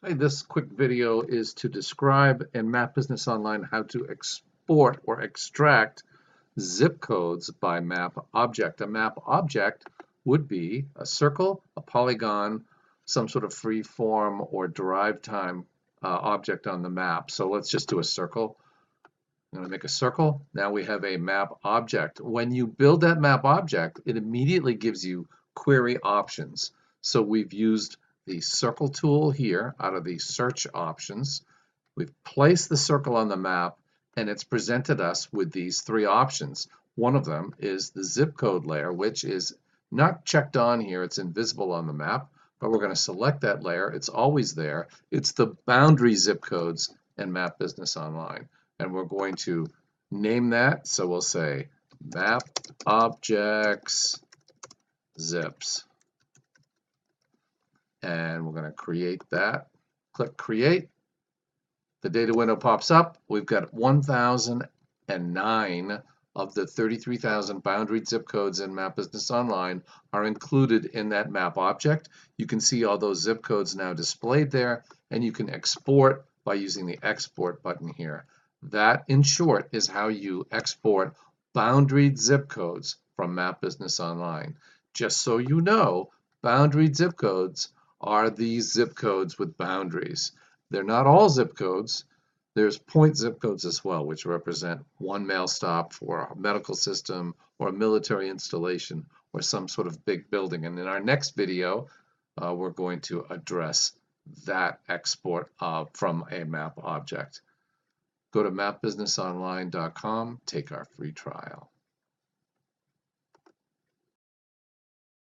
Hi, this quick video is to describe in Map Business Online how to export or extract zip codes by map object. A map object would be a circle, a polygon, some sort of free form or derived time object on the map. So let's just do a circle. I'm going to make a circle. Now we have a map object. When you build that map object, it immediately gives you query options. So we've used the circle tool here out of the search options. We've placed the circle on the map and it's presented us with these three options. One of them is the zip code layer, which is not checked on here. It's invisible on the map, but we're going to select that layer. It's always there. It's the boundary zip codes in Map Business Online. And we're going to name that. So we'll say map objects zips. And we're going to create that. Click create. The data window pops up. We've got 1,009 of the 33,000 boundary zip codes in Map Business Online are included in that map object. You can see all those zip codes now displayed there, and you can export by using the export button here. That, in short, is how you export boundary zip codes from Map Business Online. Just so you know, boundary zip codes are these zip codes with boundaries. They're not all zip codes. There's point zip codes as well, which represent one mail stop for a medical system or a military installation or some sort of big building. And in our next video, we're going to address that export from a map object. Go to mapbusinessonline.com, take our free trial.